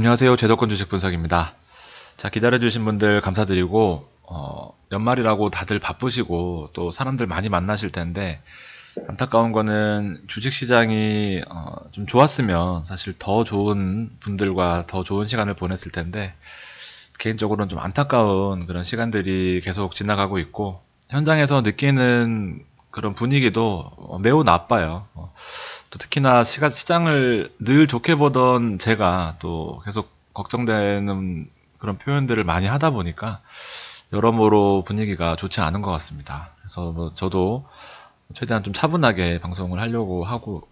안녕하세요. 제도권 주식 분석입니다. 자, 기다려주신 분들 감사드리고, 연말이라고 다들 바쁘시고, 또 사람들 많이 만나실 텐데, 안타까운 거는 주식시장이 좀 좋았으면 사실 더 좋은 분들과 더 좋은 시간을 보냈을 텐데, 개인적으로는 좀 안타까운 그런 시간들이 계속 지나가고 있고, 현장에서 느끼는 그런 분위기도 매우 나빠요. 또 특히나 시장을 늘 좋게 보던 제가 또 계속 걱정되는 그런 표현들을 많이 하다 보니까 여러모로 분위기가 좋지 않은 것 같습니다. 그래서 뭐 저도 최대한 좀 차분하게 방송을 하려고 하고,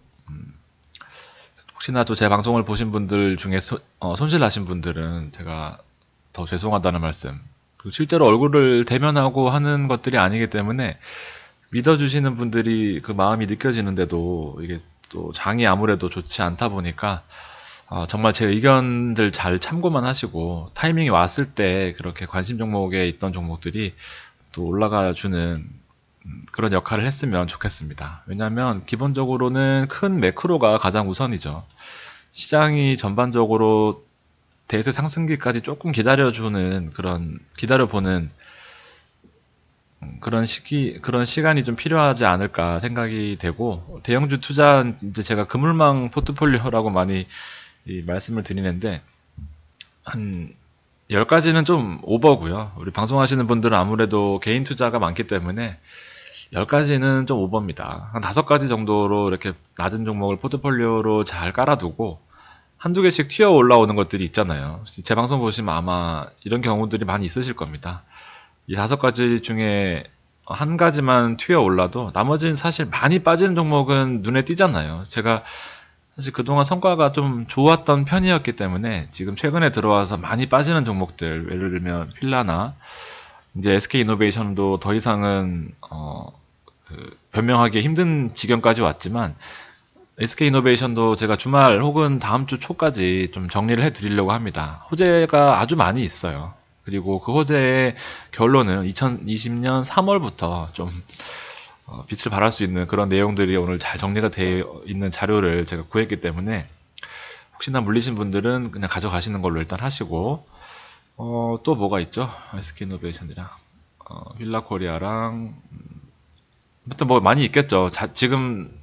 혹시나 또 제 방송을 보신 분들 중에 손실나신 분들은 제가 더 죄송하다는 말씀, 그리고 실제로 얼굴을 대면하고 하는 것들이 아니기 때문에 믿어주시는 분들이 그 마음이 느껴지는데도 이게 또 장이 아무래도 좋지 않다 보니까 정말 제 의견들 잘 참고만 하시고 타이밍이 왔을 때 그렇게 관심 종목에 있던 종목들이 또 올라가 주는 그런 역할을 했으면 좋겠습니다. 왜냐하면 기본적으로는 큰 매크로가 가장 우선이죠. 시장이 전반적으로 대세 상승기까지 조금 기다려주는 그런 기다려보는 그런 시간이 좀 필요하지 않을까 생각이 되고, 대형주 투자는 이제 제가 그물망 포트폴리오라고 많이 말씀을 드리는데, 한 10가지는 좀 오버고요. 우리 방송하시는 분들은 아무래도 개인 투자가 많기 때문에 10가지는 좀 오버입니다. 한 5가지 정도로 이렇게 낮은 종목을 포트폴리오로 잘 깔아두고, 한두 개씩 튀어 올라오는 것들이 있잖아요. 제 방송 보시면 아마 이런 경우들이 많이 있으실 겁니다. 이 5가지 중에 한 가지만 튀어 올라도 나머지는 사실 많이 빠지는 종목은 눈에 띄잖아요. 제가 사실 그동안 성과가 좀 좋았던 편이었기 때문에 지금 최근에 들어와서 많이 빠지는 종목들, 예를 들면 휠라나 이제 SK이노베이션도 더 이상은 변명하기 힘든 지경까지 왔지만, SK이노베이션도 제가 주말 혹은 다음 주 초까지 좀 정리를 해드리려고 합니다. 호재가 아주 많이 있어요. 그리고 그 호재의 결론은 2020년 3월부터 좀 빛을 발할 수 있는 그런 내용들이 오늘 잘 정리가 되어 있는 자료를 제가 구했기 때문에 혹시나 물리신 분들은 그냥 가져가시는 걸로 일단 하시고, 또 뭐가 있죠? SK이노베이션이랑 휠라코리아랑 아무튼 뭐 많이 있겠죠. 지금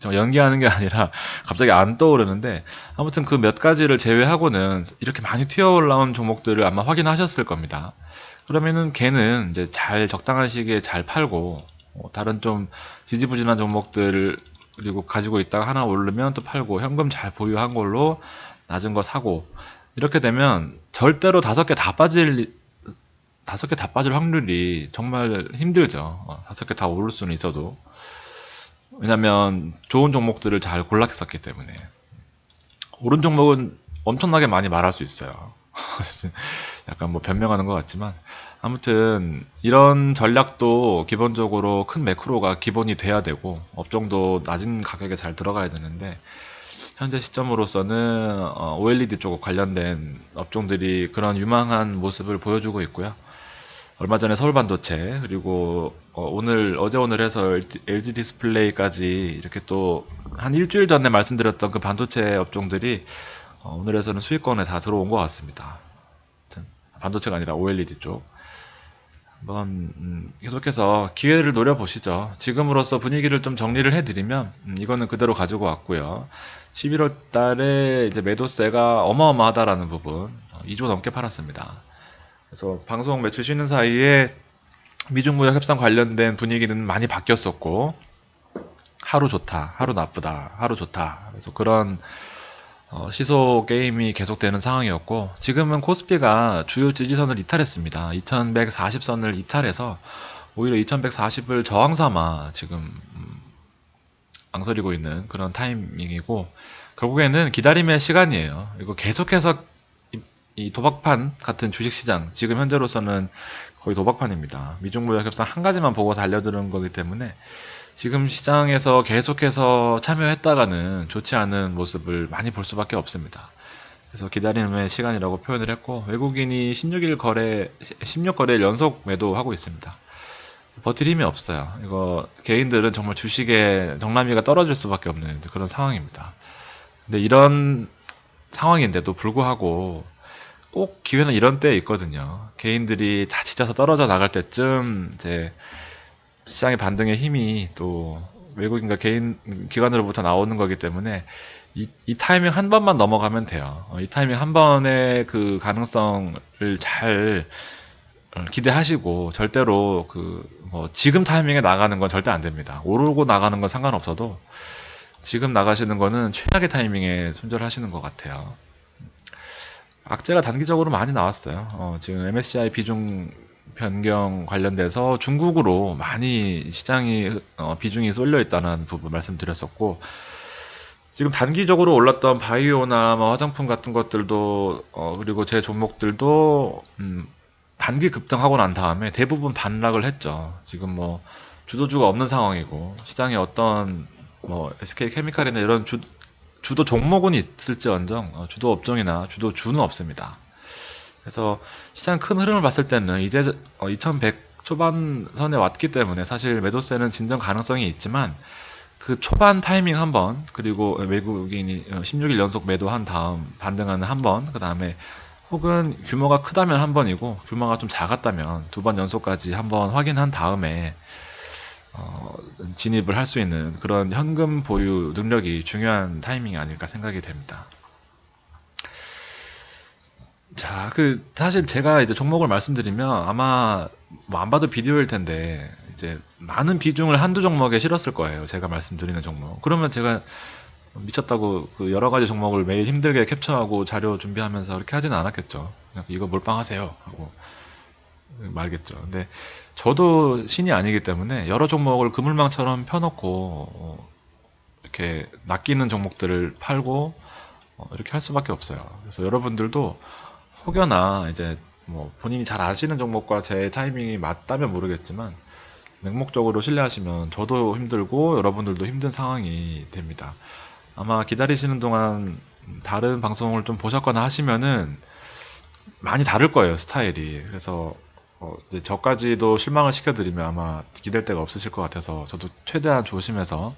연기하는 게 아니라 갑자기 안 떠오르는데, 아무튼 그 몇 가지를 제외하고는 이렇게 많이 튀어 올라온 종목들을 아마 확인하셨을 겁니다. 그러면은 걔는 이제 잘 적당한 시기에 잘 팔고, 다른 좀 지지부진한 종목들 그리고 가지고 있다가 하나 오르면 또 팔고, 현금 잘 보유한 걸로 낮은 거 사고, 이렇게 되면 절대로 5개 다 빠질 확률이 정말 힘들죠. 5개 다 오를 수는 있어도. 왜냐면 좋은 종목들을 잘 골랐었기 때문에. 오른 종목은 엄청나게 많이 말할 수 있어요. 약간 뭐 변명하는 것 같지만, 아무튼 이런 전략도 기본적으로 큰 매크로가 기본이 돼야 되고 업종도 낮은 가격에 잘 들어가야 되는데, 현재 시점으로서는 OLED 쪽 관련된 업종들이 그런 유망한 모습을 보여주고 있고요. 얼마 전에 서울반도체, 그리고 어제 오늘 해서 LG 디스플레이까지 이렇게 또 한 일주일 전에 말씀드렸던 그 반도체 업종들이 오늘에서는 수익권에 다 들어온 것 같습니다. 아무튼 반도체가 아니라 OLED 쪽. 한번 계속해서 기회를 노려보시죠. 지금으로서 분위기를 좀 정리를 해드리면, 이거는 그대로 가지고 왔고요. 11월 달에 이제 매도세가 어마어마하다라는 부분, 2조 넘게 팔았습니다. 그래서 방송 매출 쉬는 사이에 미중무역 협상 관련된 분위기는 많이 바뀌었었고, 하루 좋다, 하루 나쁘다, 하루 좋다. 그래서 그런 시소 게임이 계속되는 상황이었고, 지금은 코스피가 주요 지지선을 이탈했습니다. 2140선을 이탈해서 오히려 2140을 저항 삼아 지금 망설이고 있는 그런 타이밍이고, 결국에는 기다림의 시간이에요. 그리고 계속해서 이 도박판 같은 주식시장, 지금 현재로서는 거의 도박판입니다. 미중무역협상 한 가지만 보고 달려드는 거기 때문에 지금 시장에서 계속해서 참여했다가는 좋지 않은 모습을 많이 볼 수밖에 없습니다. 그래서 기다림의 시간이라고 표현을 했고, 외국인이 16거래일 연속 매도하고 있습니다. 버틸 힘이 없어요. 이거 개인들은 정말 주식에 정남이가 떨어질 수밖에 없는 그런 상황입니다. 근데 이런 상황인데도 불구하고 꼭 기회는 이런 때에 있거든요. 개인들이 다 지쳐서 떨어져 나갈 때쯤 이제 시장의 반등의 힘이 또 외국인과 개인 기관으로부터 나오는 거기 때문에 이 타이밍 한 번만 넘어가면 돼요. 이 타이밍 한 번의 그 가능성을 잘 기대하시고 절대로 그 뭐 지금 타이밍에 나가는 건 절대 안 됩니다. 오르고 나가는 건 상관없어도 지금 나가시는 거는 최악의 타이밍에 손절하시는 것 같아요. 악재가 단기적으로 많이 나왔어요. 지금 MSCI 비중 변경 관련돼서 중국으로 많이 시장이 비중이 쏠려 있다는 부분 말씀드렸었고, 지금 단기적으로 올랐던 바이오나 뭐 화장품 같은 것들도 그리고 제 종목들도 단기 급등하고 난 다음에 대부분 반락을 했죠. 지금 뭐 주도주가 없는 상황이고 시장에 어떤 뭐 SK케미칼이나 이런 주도 종목은 있을지언정 주도 업종이나 주도 주는 없습니다. 그래서 시장 큰 흐름을 봤을 때는 이제 2100 초반선에 왔기 때문에 사실 매도세는 진정 가능성이 있지만 그 초반 타이밍 한 번, 그리고 외국인이 16일 연속 매도한 다음 반등하는 한 번, 그 다음에 혹은 규모가 크다면 한 번이고 규모가 좀 작았다면 두 번 연속까지 한 번 확인한 다음에 진입을 할 수 있는 그런 현금 보유 능력이 중요한 타이밍이 아닐까 생각이 됩니다. 자, 사실 제가 이제 종목을 말씀드리면 아마 뭐 안 봐도 비디오일 텐데 이제 많은 비중을 한두 종목에 실었을 거예요. 제가 말씀드리는 종목. 그러면 제가 미쳤다고 그 여러 가지 종목을 매일 힘들게 캡처하고 자료 준비하면서 그렇게 하지는 않았겠죠. 그냥 이거 몰빵하세요 하고 말겠죠. 근데 저도 신이 아니기 때문에 여러 종목을 그물망처럼 펴놓고 이렇게 낚이는 종목들을 팔고 이렇게 할 수밖에 없어요. 그래서 여러분들도 혹여나 이제 뭐 본인이 잘 아시는 종목과 제 타이밍이 맞다면 모르겠지만 맹목적으로 신뢰하시면 저도 힘들고 여러분들도 힘든 상황이 됩니다. 아마 기다리시는 동안 다른 방송을 좀 보셨거나 하시면은 많이 다를 거예요, 스타일이. 그래서 이제 저까지도 실망을 시켜드리면 아마 기댈 데가 없으실 것 같아서 저도 최대한 조심해서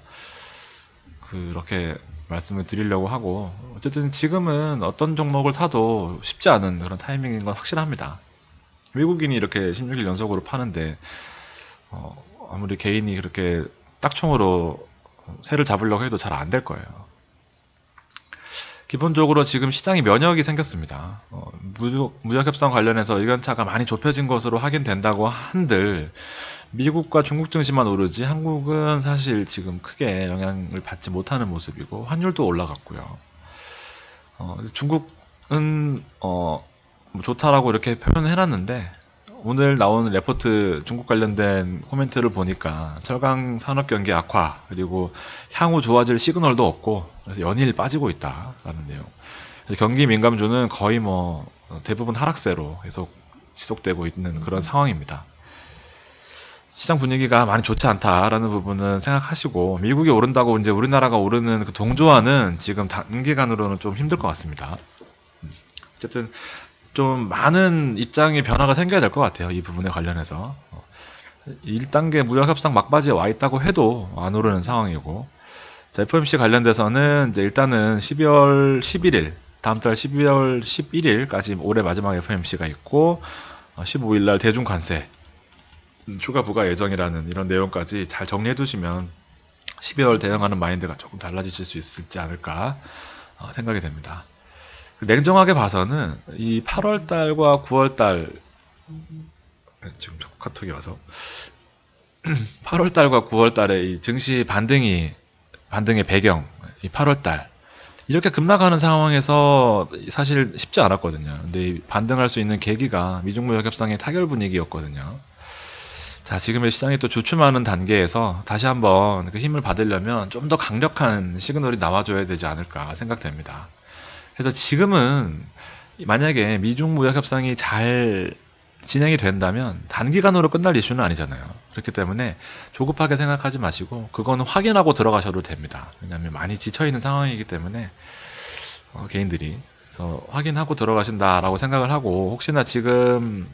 그렇게 말씀을 드리려고 하고, 어쨌든 지금은 어떤 종목을 사도 쉽지 않은 그런 타이밍인 건 확실합니다. 외국인이 이렇게 16일 연속으로 파는데 아무리 개인이 그렇게 딱총으로 새를 잡으려고 해도 잘 안 될 거예요. 기본적으로 지금 시장이 면역이 생겼습니다. 무역협상 관련해서 의견차가 많이 좁혀진 것으로 확인된다고 한들 미국과 중국 증시만 오르지 한국은 사실 지금 크게 영향을 받지 못하는 모습이고 환율도 올라갔고요. 중국은 뭐 좋다라고 이렇게 표현을 해놨는데 오늘 나온 레포트 중국 관련된 코멘트를 보니까 철강 산업 경기 악화 그리고 향후 좋아질 시그널도 없고 그래서 연일 빠지고 있다라는 내용. 경기 민감주는 거의 뭐 대부분 하락세로 계속 지속되고 있는 그런 상황입니다. 시장 분위기가 많이 좋지 않다라는 부분은 생각하시고 미국이 오른다고 이제 우리나라가 오르는 그 동조화는 지금 단기간으로는 좀 힘들 것 같습니다. 어쨌든 좀 많은 입장의 변화가 생겨야 될 것 같아요. 이 부분에 관련해서 1단계 무역협상 막바지에 와 있다고 해도 안 오르는 상황이고, 자, FOMC 관련돼서는 이제 일단은 12월 11일 다음 달 12월 11일까지 올해 마지막 FOMC가 있고 15일날 대중 관세 추가 부과 예정이라는 이런 내용까지 잘 정리해 두시면 12월 대응하는 마인드가 조금 달라지실 수 있을지 않을까 생각이 됩니다. 냉정하게 봐서는 이 8월달과 9월달 지금 자꾸 카톡이 와서 8월달과 9월달에 이 증시 반등의 배경, 이 8월달 이렇게 급락하는 상황에서 사실 쉽지 않았거든요. 근데 반등할 수 있는 계기가 미중무역협상의 타결 분위기였거든요. 자, 지금의 시장이 또 주춤하는 단계에서 다시 한번 그 힘을 받으려면 좀 더 강력한 시그널이 나와줘야 되지 않을까 생각됩니다. 그래서 지금은 만약에 미중 무역 협상이 잘 진행이 된다면 단기간으로 끝날 이슈는 아니잖아요. 그렇기 때문에 조급하게 생각하지 마시고 그거는 확인하고 들어가셔도 됩니다. 왜냐하면 많이 지쳐있는 상황이기 때문에 개인들이 그래서 확인하고 들어가신다라고 생각을 하고, 혹시나 지금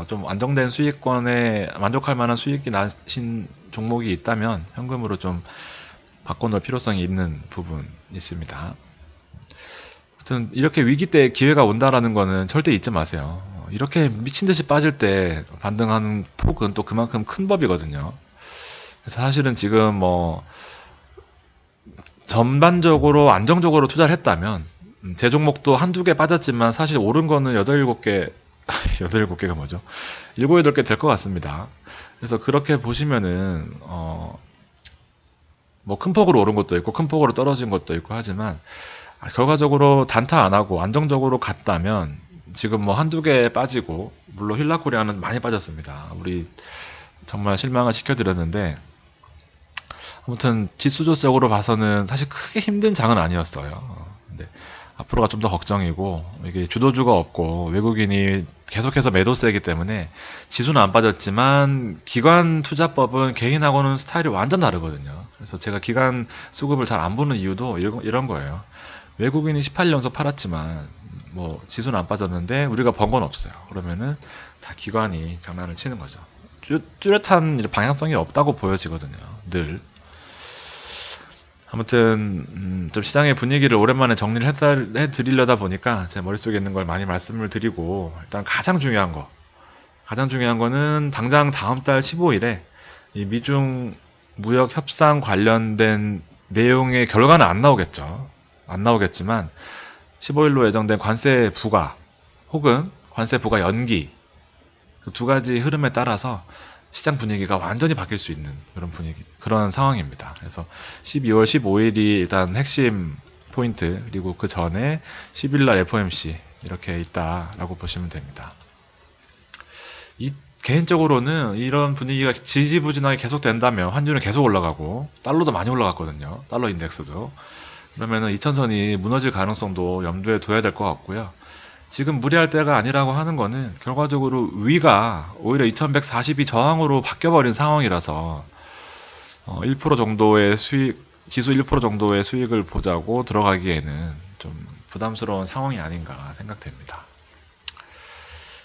좀 안정된 수익권에 만족할 만한 수익이 나신 종목이 있다면 현금으로 좀 바꿔놓을 필요성이 있는 부분 있습니다. 하여튼 이렇게 위기 때 기회가 온다라는 거는 절대 잊지 마세요. 이렇게 미친 듯이 빠질 때 반등하는 폭은 또 그만큼 큰 법이거든요. 그래서 사실은 지금 뭐 전반적으로 안정적으로 투자를 했다면 제 종목도 한두 개 빠졌지만 사실 오른 거는 8, 7개 8, 7개가 뭐죠? 7, 8개 될 것 같습니다. 그래서 그렇게 보시면은 뭐 큰 폭으로 오른 것도 있고 큰 폭으로 떨어진 것도 있고 하지만 결과적으로 단타 안 하고 안정적으로 갔다면 지금 뭐 한두 개 빠지고 물론 힐라코리아는 많이 빠졌습니다. 우리 정말 실망을 시켜드렸는데 아무튼 지수조적으로 봐서는 사실 크게 힘든 장은 아니었어요. 근데 앞으로가 좀 더 걱정이고 이게 주도주가 없고 외국인이 계속해서 매도세이기 때문에 지수는 안 빠졌지만 기관 투자법은 개인하고는 스타일이 완전 다르거든요. 그래서 제가 기관 수급을 잘 안 보는 이유도 이런 거예요. 외국인이 18연속 팔았지만 뭐 지수는 안 빠졌는데 우리가 번 건 없어요. 그러면은 다 기관이 장난을 치는 거죠. 뚜렷한 방향성이 없다고 보여지거든요. 늘. 아무튼 좀 시장의 분위기를 오랜만에 정리를 해드리려다 보니까 제 머릿속에 있는 걸 많이 말씀을 드리고 일단 가장 중요한 거는 당장 다음 달 15일에 이 미중 무역 협상 관련된 내용의 결과는 안 나오겠죠. 안 나오겠지만 15일로 예정된 관세 부과 혹은 관세 부과 연기 그 두 가지 흐름에 따라서 시장 분위기가 완전히 바뀔 수 있는 그런 상황입니다. 그래서 12월 15일이 일단 핵심 포인트, 그리고 그 전에 10일날 FOMC 이렇게 있다라고 보시면 됩니다. 개인적으로는 이런 분위기가 지지부진하게 계속된다면 환율은 계속 올라가고 달러도 많이 올라갔거든요. 달러 인덱스도. 그러면은 2000선이 무너질 가능성도 염두에 둬야 될 것 같고요. 지금 무리할 때가 아니라고 하는 거는 결과적으로 위가 오히려 2140이 저항으로 바뀌어버린 상황이라서 1% 정도의 지수 1% 정도의 수익을 보자고 들어가기에는 좀 부담스러운 상황이 아닌가 생각됩니다.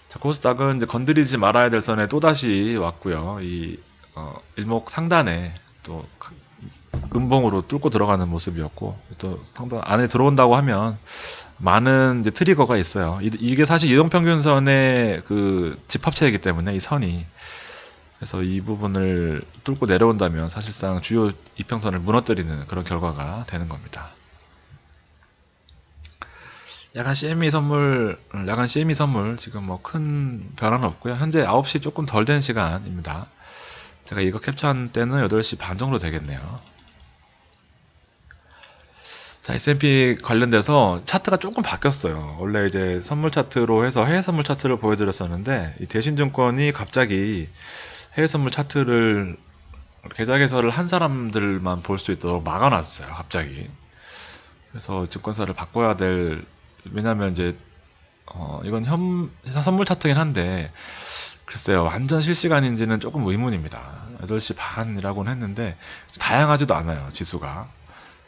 자, 코스닥은 이제 건드리지 말아야 될 선에 또다시 왔고요. 이 일목 상단에 또 음봉으로 뚫고 들어가는 모습이었고 또 상단 안에 들어온다고 하면 많은 이제 트리거가 있어요. 이게 사실 이동평균선의 그 집합체이기 때문에 이 선이 그래서 이 부분을 뚫고 내려온다면 사실상 주요 이평선을 무너뜨리는 그런 결과가 되는 겁니다. 야간 CME 선물 지금 뭐 큰 변화는 없고요. 현재 9시 조금 덜 된 시간입니다. 제가 이거 캡처한 때는 8시 반 정도 되겠네요. 자, S&P 관련돼서 차트가 조금 바뀌었어요. 원래 이제 선물 차트로 해서 해외 선물 차트를 보여드렸었는데, 이 대신증권이 갑자기 해외 선물 차트를 계좌 개설을 한 사람들만 볼 수 있도록 막아놨어요. 갑자기. 그래서 증권사를 바꿔야 왜냐면 이제, 이건 선물 차트긴 한데, 글쎄요, 완전 실시간인지는 조금 의문입니다. 8시 반이라고는 했는데, 다양하지도 않아요, 지수가.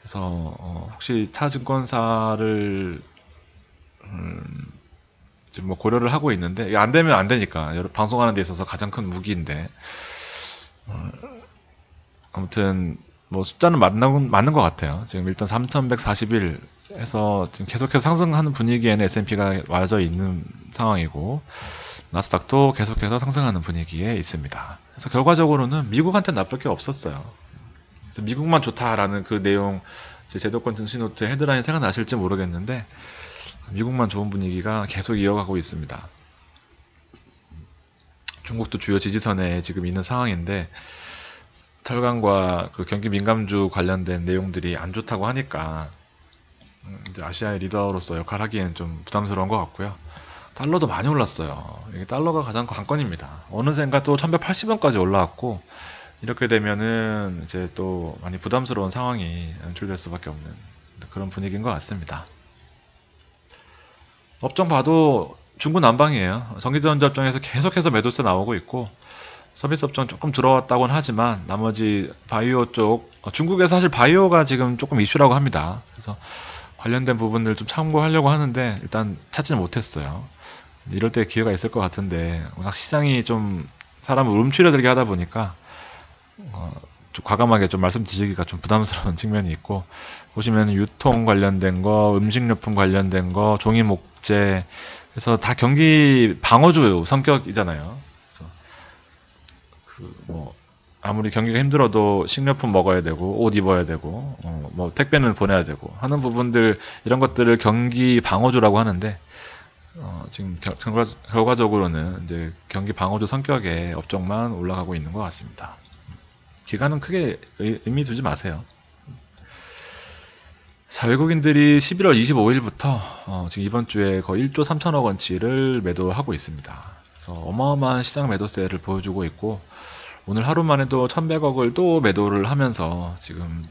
그래서 혹시 타 증권사를 지금 뭐 고려를 하고 있는데 안 되면 안 되니까 방송하는 데 있어서 가장 큰 무기인데 아무튼 뭐 숫자는 맞는 것 같아요. 지금 일단 3141에서 지금 계속해서 상승하는 분위기에는 S&P가 와져 있는 상황이고 나스닥도 계속해서 상승하는 분위기에 있습니다. 그래서 결과적으로는 미국한테 나쁠 게 없었어요. 그래서 미국만 좋다라는 그 내용 제 제도권 증시노트 헤드라인 생각나실지 모르겠는데 미국만 좋은 분위기가 계속 이어가고 있습니다. 중국도 주요 지지선에 지금 있는 상황인데 철강과 그 경기 민감주 관련된 내용들이 안 좋다고 하니까 이제 아시아의 리더로서 역할을 하기에는 좀 부담스러운 것 같고요. 달러도 많이 올랐어요. 이게 달러가 가장 관건입니다. 어느샌가 또 1180원까지 올라왔고 이렇게 되면은 이제 또 많이 부담스러운 상황이 연출될 수밖에 없는 그런 분위기인 것 같습니다. 업종 봐도 중구난방이에요. 전기전자 업종에서 계속해서 매도세 나오고 있고 서비스 업종 조금 들어왔다고는 하지만 나머지 바이오 쪽 중국에서 사실 바이오가 지금 조금 이슈라고 합니다. 그래서 관련된 부분들 좀 참고하려고 하는데 일단 찾지는 못했어요. 이럴 때 기회가 있을 것 같은데 워낙 시장이 좀 사람을 움츠려들게 하다 보니까 좀 과감하게 좀 말씀드리기가 좀 부담스러운 측면이 있고, 보시면 유통 관련된 거, 음식료품 관련된 거, 종이 목재, 그래서 다 경기 방어주 성격이잖아요. 그래서 뭐 아무리 경기가 힘들어도 식료품 먹어야 되고 옷 입어야 되고 뭐 택배는 보내야 되고 하는 부분들, 이런 것들을 경기 방어주라고 하는데, 지금 결과적으로는 이제 경기 방어주 성격의 업종만 올라가고 있는 것 같습니다. 기간은 크게 의미 두지 마세요. 자, 외국인들이 11월 25일부터 지금 이번 주에 거의 1조 3천억 원치를 매도하고 있습니다. 그래서 어마어마한 시장 매도세를 보여주고 있고, 오늘 하루만 해도 1,100억을 또 매도를 하면서 지금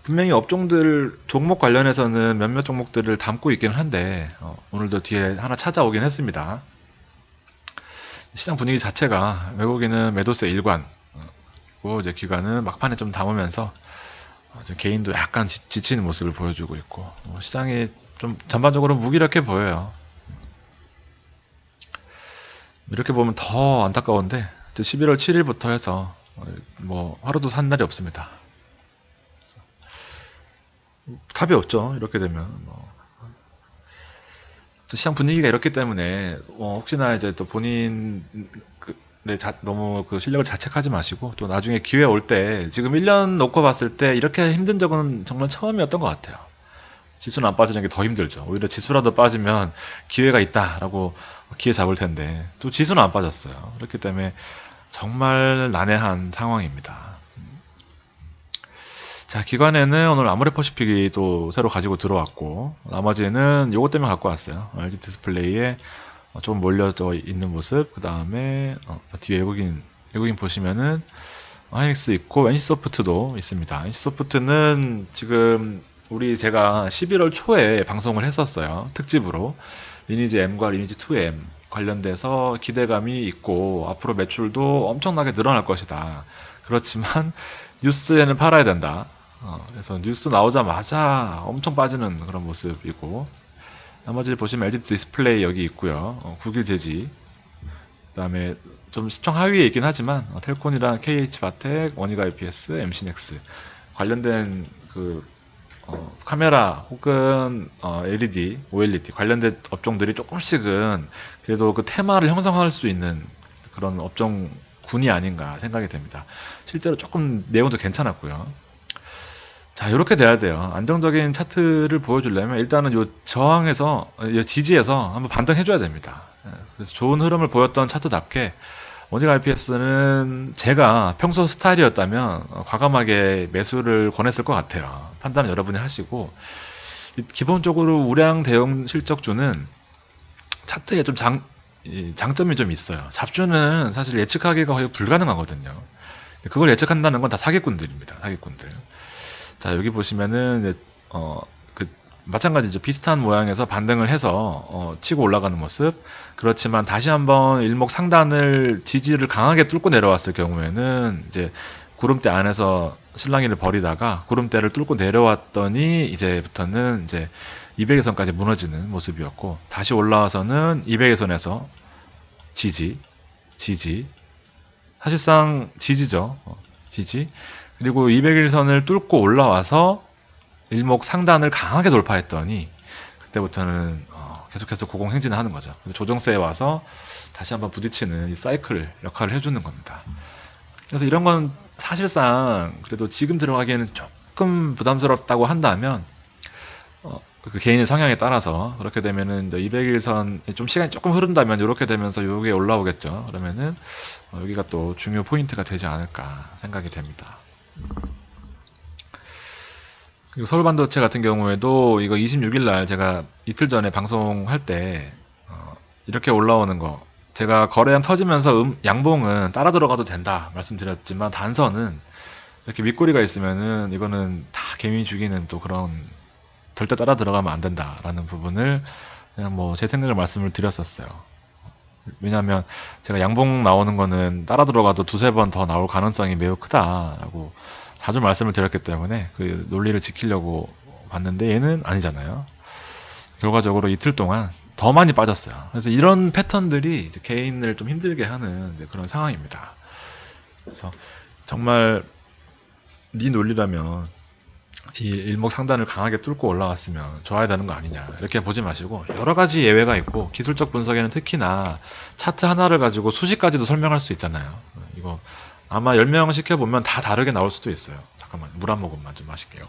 분명히 업종들 종목 관련해서는 몇몇 종목들을 담고 있기는 한데, 오늘도 뒤에 하나 찾아오긴 했습니다. 시장 분위기 자체가 외국인은 매도세 일관, 이제 기관은 막판에 좀 담으면서 개인도 약간 지치는 모습을 보여주고 있고, 시장이 좀 전반적으로 무기력해 보여요. 이렇게 보면 더 안타까운데 11월 7일부터 해서 뭐 하루도 산 날이 없습니다. 답이 없죠. 이렇게 되면 또 시장 분위기가 이렇기 때문에 혹시나 이제 또 본인 너무 그 실력을 자책하지 마시고, 또 나중에 기회 올 때, 지금 1년 놓고 봤을 때 이렇게 힘든 적은 정말 처음이었던 것 같아요. 지수는 안 빠지는 게 더 힘들죠. 오히려 지수라도 빠지면 기회가 있다라고 기회 잡을 텐데, 또 지수는 안 빠졌어요. 그렇기 때문에 정말 난해한 상황입니다. 자, 기관에는 오늘 아모레퍼시픽이 또 새로 가지고 들어왔고, 나머지는 요것 때문에 갖고 왔어요. LG 디스플레이에 좀 몰려져 있는 모습, 그 다음에 뒤에 외국인 보시면은 하이닉스 있고, NC소프트도 있습니다. NC소프트는 지금 제가 11월 초에 방송을 했었어요. 특집으로 리니지 M과 리니지 2M 관련돼서 기대감이 있고, 앞으로 매출도 엄청나게 늘어날 것이다. 그렇지만 뉴스에는 팔아야 된다. 그래서 뉴스 나오자마자 엄청 빠지는 그런 모습이고, 나머지 보시면 LG 디스플레이 여기 있고요. 국일 제지, 그 다음에 좀 시청 하위에 있긴 하지만 텔콘이랑 KH바텍, 원익 IPS, MC넥스 관련된 카메라 혹은 LED, OLED 관련된 업종들이 조금씩은 그래도 그 테마를 형성할 수 있는 그런 업종군이 아닌가 생각이 됩니다. 실제로 조금 내용도 괜찮았고요. 자, 이렇게 돼야 돼요. 안정적인 차트를 보여주려면 일단은 요 저항에서, 요 지지에서 한번 반등해줘야 됩니다. 그래서 좋은 흐름을 보였던 차트답게 원익 IPS는 제가 평소 스타일이었다면 과감하게 매수를 권했을 것 같아요. 판단은 여러분이 하시고, 기본적으로 우량 대형 실적주는 차트에 좀 장점이 좀 있어요. 잡주는 사실 예측하기가 거의 불가능하거든요. 그걸 예측한다는 건 다 사기꾼들입니다. 사기꾼들. 자, 여기 보시면은 이제 마찬가지죠. 비슷한 모양에서 반등을 해서 치고 올라가는 모습. 그렇지만 다시 한번 일목 상단을 지지를 강하게 뚫고 내려왔을 경우에는 이제 구름대 안에서 실랑이를 벌이다가 구름대를 뚫고 내려왔더니 이제부터는 이제 200일선까지 무너지는 모습이었고, 다시 올라와서는 200일선에서 지지, 사실상 지지죠. 지지. 그리고 200일선을 뚫고 올라와서 일목 상단을 강하게 돌파했더니 그때부터는 계속해서 고공행진을 하는 거죠. 조정세에 와서 다시 한번 부딪히는 이 사이클 역할을 해주는 겁니다. 그래서 이런 건 사실상 그래도 지금 들어가기에는 조금 부담스럽다고 한다면 그 개인의 성향에 따라서 그렇게 되면은 200일선 좀 시간이 조금 흐른다면 이렇게 되면서 요게 올라오겠죠. 그러면은 여기가 또 중요 포인트가 되지 않을까 생각이 됩니다. 그리고 서울반도체 같은 경우에도 이거 26일날 제가 이틀 전에 방송할 때 이렇게 올라오는 거, 제가 거래량 터지면서 양봉은 따라 들어가도 된다 말씀드렸지만, 단선은 이렇게 윗꼬리가 있으면은 이거는 다 개미 죽이는 또 그런, 절대 따라 들어가면 안 된다라는 부분을 그냥 뭐 제 생각을 말씀을 드렸었어요. 왜냐하면 제가 양봉 나오는 거는 따라 들어가도 두세 번 더 나올 가능성이 매우 크다라고 자주 말씀을 드렸기 때문에 그 논리를 지키려고 봤는데, 얘는 아니잖아요. 결과적으로 이틀 동안 더 많이 빠졌어요. 그래서 이런 패턴들이 이제 개인을 좀 힘들게 하는 그런 상황입니다. 그래서 정말 네 논리라면 이 일목상단을 강하게 뚫고 올라갔으면 좋아야 되는 거 아니냐 이렇게 보지 마시고 여러 가지 예외가 있고 기술적 분석에는 특히나 차트 하나를 가지고 수십 가지도 설명할 수 있잖아요. 이거 아마 10명 시켜보면 다 다르게 나올 수도 있어요. 잠깐만 물 한 모금만 좀 마실게요.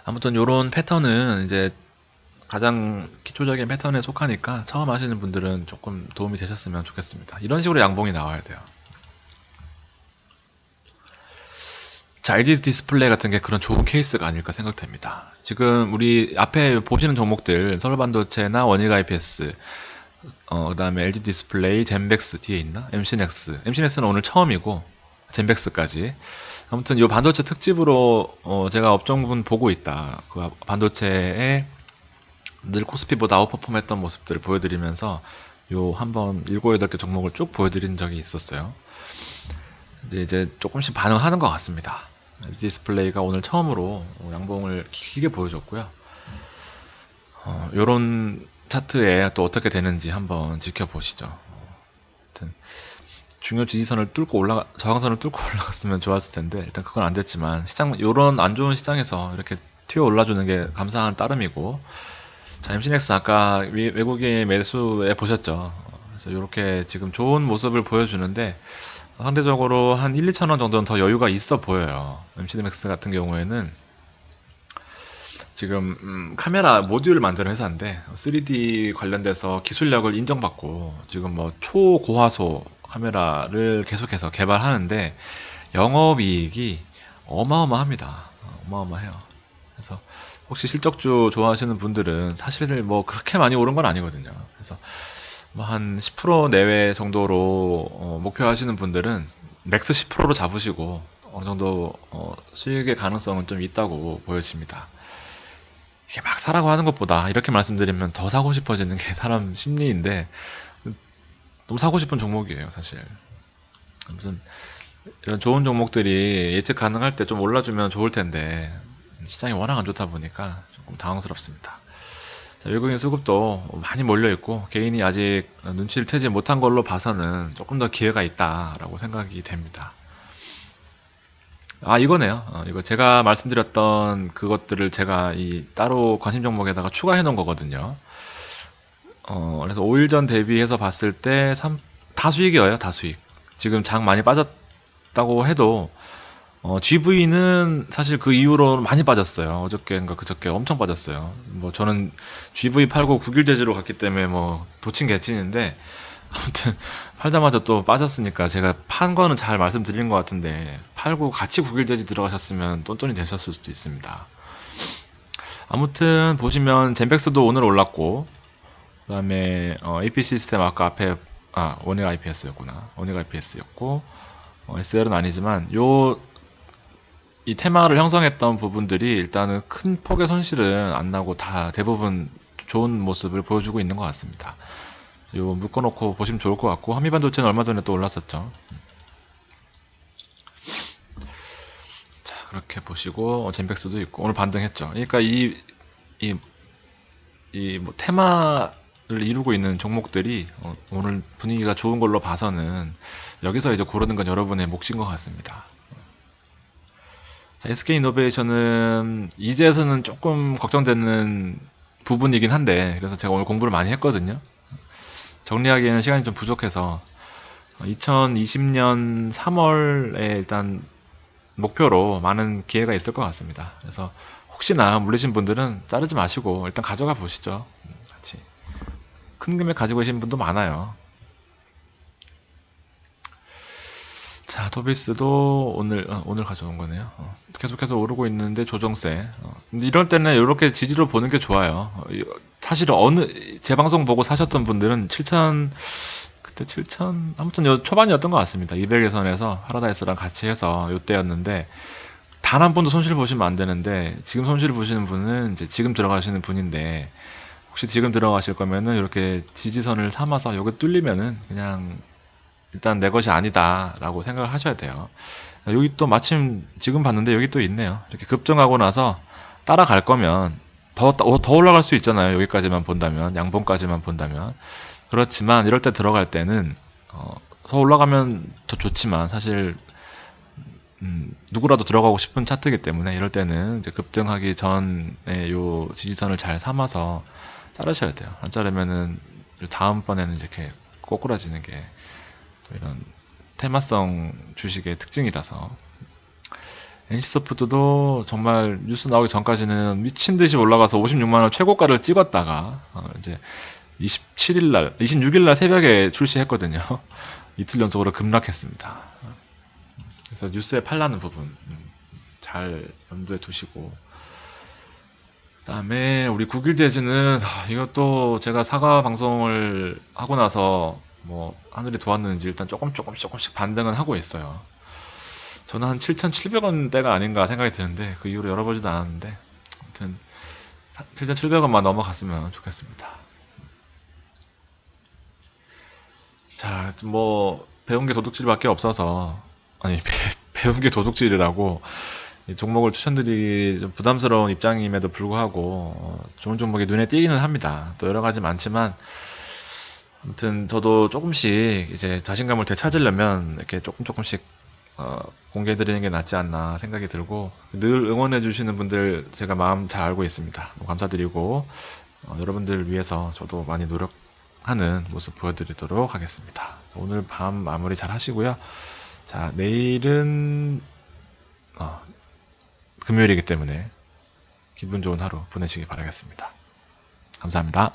아무튼 요런 패턴은 이제 가장 기초적인 패턴에 속하니까 처음 하시는 분들은 조금 도움이 되셨으면 좋겠습니다. 이런 식으로 양봉이 나와야 돼요. 자, LG 디스플레이 같은 게 그런 좋은 케이스가 아닐까 생각됩니다. 지금 우리 앞에 보시는 종목들, 서울반도체나 원익 IPS, 그 다음에 LG 디스플레이, 젠벡스 뒤에 있나? MC넥스. MC넥스는 오늘 처음이고, 젠벡스까지. 아무튼 이 반도체 특집으로 제가 업종분 보고 있다. 그 반도체에 늘 코스피보다 아웃퍼폼 했던 모습들을 보여드리면서 요 한번 7, 8개 종목을 쭉 보여드린 적이 있었어요. 이제 조금씩 반응하는 것 같습니다. 디스플레이가 오늘 처음으로 양봉을 길게 보여줬고요. 요런 차트에 또 어떻게 되는지 한번 지켜보시죠. 아무튼 중요 지지선을 뚫고 저항선을 뚫고 올라갔으면 좋았을 텐데 일단 그건 안 됐지만 요런 안 좋은 시장에서 이렇게 튀어 올라주는 게 감사한 따름이고. 자, MC넥스 아까 외국인 매수에 보셨죠. 그래서 이렇게 지금 좋은 모습을 보여주는데 상대적으로 한 1, 2천 원 정도는 더 여유가 있어 보여요. MC넥스 같은 경우에는 지금 카메라 모듈을 만드는 회사인데 3D 관련돼서 기술력을 인정받고 지금 뭐 초고화소 카메라를 계속해서 개발하는데 영업이익이 어마어마합니다. 어마어마해요. 그래서 혹시 실적주 좋아하시는 분들은 사실 뭐 그렇게 많이 오른 건 아니거든요. 그래서 뭐 한 10% 내외 정도로 목표하시는 분들은 맥스 10%로 잡으시고 어느 정도 수익의 가능성은 좀 있다고 보여집니다. 이게 막 사라고 하는 것보다 이렇게 말씀드리면 더 사고 싶어지는 게 사람 심리인데 너무 사고 싶은 종목이에요, 사실. 아무튼 이런 좋은 종목들이 예측 가능할 때 좀 올라주면 좋을 텐데 시장이 워낙 안 좋다 보니까 조금 당황스럽습니다. 자, 외국인 수급도 많이 몰려있고 개인이 아직 눈치를 채지 못한 걸로 봐서는 조금 더 기회가 있다라고 생각이 됩니다. 아, 이거네요. 이거 제가 말씀드렸던 그것들을 제가 이 따로 관심 종목에다가 추가해 놓은 거거든요. 그래서 5일 전 대비해서 봤을 때 다 수익이에요, 다 수익. 지금 장 많이 빠졌다고 해도 GV는 사실 그 이후로 많이 빠졌어요. 어저께인가 그저께 엄청 빠졌어요. 뭐 저는 GV 팔고 9일 대지로 갔기 때문에 뭐 도친 개친인데 아무튼 팔자마자 또 빠졌으니까 제가 판 거는 잘 말씀드린 것 같은데 팔고 같이 9일 대지 들어가셨으면 똔똔이 되셨을 수도 있습니다. 아무튼 보시면 젠백스도 오늘 올랐고 그 다음에 AP 시스템 아까 앞에 원익 IPS였구나. 원익 IPS였고 SL은 아니지만 이 테마를 형성했던 부분들이 일단은 큰 폭의 손실은 안 나고 다 대부분 좋은 모습을 보여주고 있는 것 같습니다. 이거 묶어놓고 보시면 좋을 것 같고 한미반도체는 얼마 전에 또 올랐었죠. 자, 그렇게 보시고 젠백스도 있고 오늘 반등했죠. 그러니까 뭐 테마를 이루고 있는 종목들이 오늘 분위기가 좋은 걸로 봐서는 여기서 이제 고르는 건 여러분의 몫인 것 같습니다. 자, SK이노베이션은 이제서는 조금 걱정되는 부분이긴 한데 그래서 제가 오늘 공부를 많이 했거든요. 정리하기에는 시간이 좀 부족해서 2020년 3월에 일단 목표로 많은 기회가 있을 것 같습니다. 그래서 혹시나 물리신 분들은 자르지 마시고 일단 가져가 보시죠. 같이 큰 금액 가지고 계신 분도 많아요. 자, 토비스도 오늘 가져온 거네요. 계속해서 오르고 있는데 조정세. 근데 이럴 때는 이렇게 지지로 보는 게 좋아요. 사실 제 방송 보고 사셨던 분들은 7천 그때 7천 아무튼 초반이었던 것 같습니다. 200의 선에서 파라다이스랑 같이 해서 요때였는데 단 한 번도 손실 보시면 안 되는데 지금 손실 보시는 분은 이제 지금 들어가시는 분인데 혹시 지금 들어가실 거면은 이렇게 지지선을 삼아서 여기 뚫리면은 그냥 일단 내 것이 아니다 라고 생각을 하셔야 돼요. 여기 또 마침 지금 봤는데 여기 또 있네요. 이렇게 급등하고 나서 따라갈 거면 더 올라갈 수 있잖아요. 여기까지만 본다면 양봉까지만 본다면. 그렇지만 이럴 때 들어갈 때는 더 올라가면 더 좋지만 사실 누구라도 들어가고 싶은 차트이기 때문에 이럴 때는 이제 급등하기 전에 요 지지선을 잘 삼아서 자르셔야 돼요. 안 자르면은 다음번에는 이렇게 꼬꾸라지는 게 또 이런 테마성 주식의 특징이라서. NC소프트도 정말 뉴스 나오기 전까지는 미친 듯이 올라가서 56만원 최고가를 찍었다가 이제 27일날, 26일날 새벽에 출시했거든요. 이틀 연속으로 급락했습니다. 그래서 뉴스에 팔라는 부분 잘 염두에 두시고, 그다음에 우리 국일대지는 이것도 제가 사과 방송을 하고 나서 뭐 하늘이 도왔는지 일단 조금씩 반등은 하고 있어요. 저는 한 7,700원대가 아닌가 생각이 드는데 그 이후로 열어보지도 않았는데 아무튼 7,700원만 넘어갔으면 좋겠습니다. 자, 뭐 배운 게 도둑질밖에 없어서, 아니 배운 게 도둑질이라고 이 종목을 추천드리기 좀 부담스러운 입장임에도 불구하고 좋은 종목이 눈에 띄기는 합니다. 또 여러 가지 많지만 아무튼 저도 조금씩 이제 자신감을 되찾으려면 이렇게 조금씩 공개해 드리는 게 낫지 않나 생각이 들고, 늘 응원해 주시는 분들 제가 마음 잘 알고 있습니다. 감사드리고 여러분들 위해서 저도 많이 노력하는 모습 보여드리도록 하겠습니다. 오늘 밤 마무리 잘 하시고요. 자, 내일은 금요일이기 때문에 기분 좋은 하루 보내시기 바라겠습니다. 감사합니다.